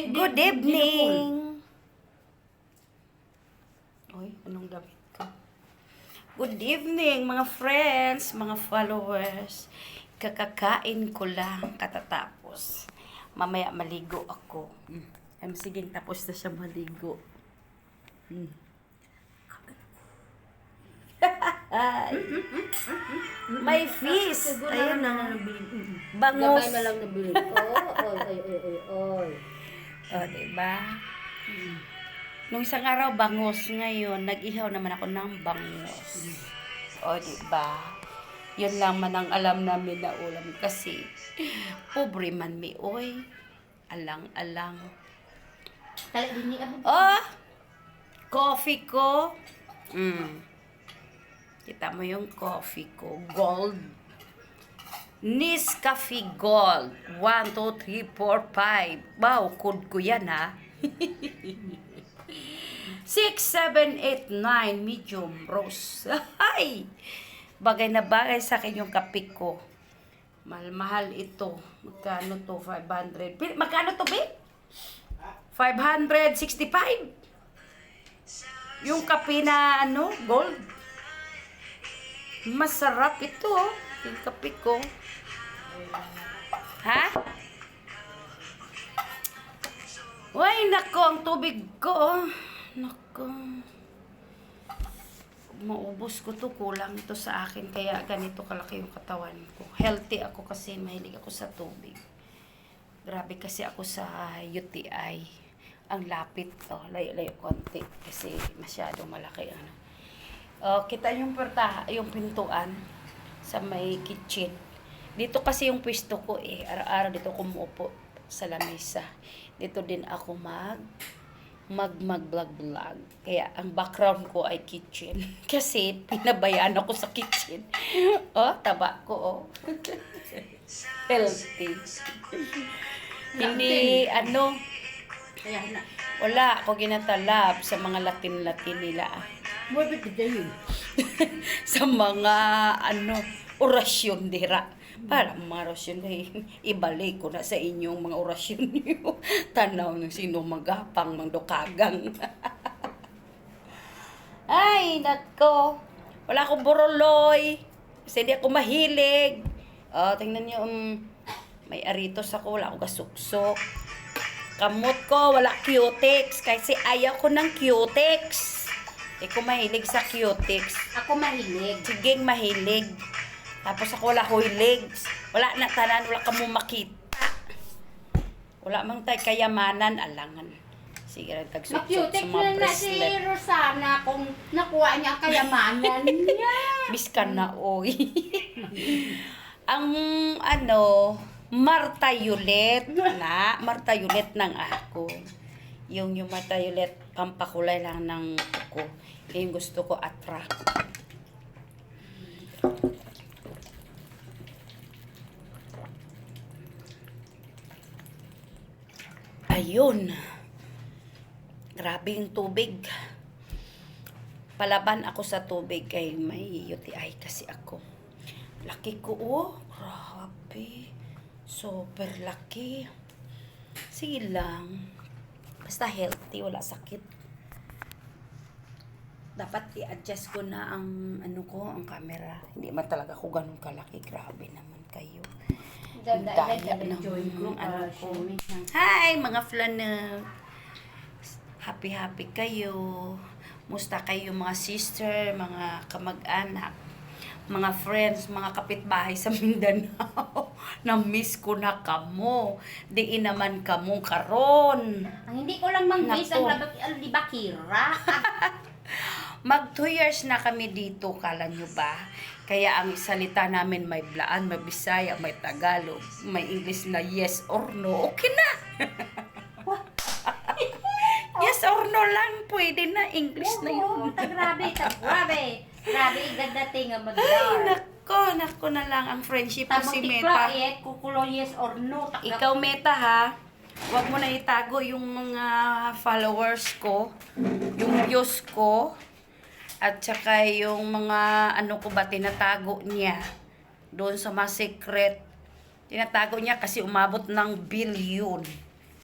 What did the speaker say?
Good evening! Uy, anong damit ko? Good evening, mga friends, mga followers. Kakakain ko lang katatapos. Mamaya maligo ako. Sige, tapos na siya maligo. May fish. Ayun na. Bangus. Gabay na lang nabili. Oy. O, diba? Nung isang araw, bangus. Ngayon, nag-ihaw naman ako ng bangus. O, diba? Yun lang man ang alam namin na ulam. Kasi, pobre man mi, oy. Alang-alang. Oh! Coffee ko. Kita mo yung coffee ko. Gold. Nescafe Gold. 1, 2, 3, 4, 5. Wow, code ko yan ha. 6, 7, 8, 9. Medium roast. Ay! Bagay na bagay sa akin yung kape ko. Mahal ito. Magkano to? 500. Magkano to, babe? 565. Yung kape na gold. Masarap ito, yung kape ko. Ha? Uy, nako, ang tubig ko. Nako. Maubos ko to, kulang ito sa akin. Kaya ganito kalaki yung katawan ko. Healthy ako kasi mahilig ako sa tubig. Grabe kasi ako sa UTI. Ang lapit to, layo-layo konti. Kasi masyadong malaki kita yung yung pintuan sa may kitchen. Dito kasi yung pwesto ko araw-araw dito ako umuupo sa lamesa. Dito din ako mag-vlog. Kaya ang background ko ay kitchen. Kasi pinabayaan ako sa kitchen. Taba ko Healthy. Hindi wala ako ginatalab sa mga Latin nila. Sa mga orasyon dira. Para mga orasyon ibalik ko na sa inyong mga orasyon niyo. Tanaw ng sino magapang mangdukagang. Ay, nako. Wala akong boroloy. Kasi hindi ako mahilig. Tingnan niyo, may aritos ako, wala akong gasuksok. Kamot ko, wala cutex. Kasi ayaw ko ng cutex. Ikaw mahilig sa cutex. Ako mahilig. Sige, mahilig. Tapos ako wala hilig. Wala na tanan, wala ka mo makita. Wala mang tay kayamanan, alangan. Sige, tagsuksok sa mga na si Rosana kung nakuha niya ang kayamanan niya. Biskan na, oy. Ang Marta Yulet ng ako. Yung Marta Yulet, pampakulay lang ng kuko. Yung gusto ko attract. Ayun. Grabe yung tubig. Palaban ako sa tubig kay may UTI kasi ako. Laki ko, grabe. Super laki. Sige lang. Basta healthy, wala sakit. Dapat i-adjust ko na ang ang camera. Hindi man talaga ako ganun kalaki. Grabe naman kayo. Daya ng ko. Hi, mga flanel. Happy kayo. Musta kayo mga sister, mga kamag-anak, mga friends, mga kapitbahay sa Mindanao. Na-miss ko na kamo. Diin naman kamo karon. Ang hindi ko lang mang-miss ang di ba, Kira? Mag 2 years na kami dito, kala nyo ba? Kaya ang salita namin may Blaan, may Bisaya, may Tagalog, may English na yes or no. Okay na! Yes or no lang, pwede na. English na yun. Grabe, ganda tinga mo. Ay, nako na lang ang friendship ko si Meta. Kukulo yes or no. Ikaw, Meta, ha? Huwag mo na itago yung mga followers ko, yung views ko, at saka yung mga ko ba, tinatago niya doon sa mga secret. Tinatago niya kasi umabot ng billion.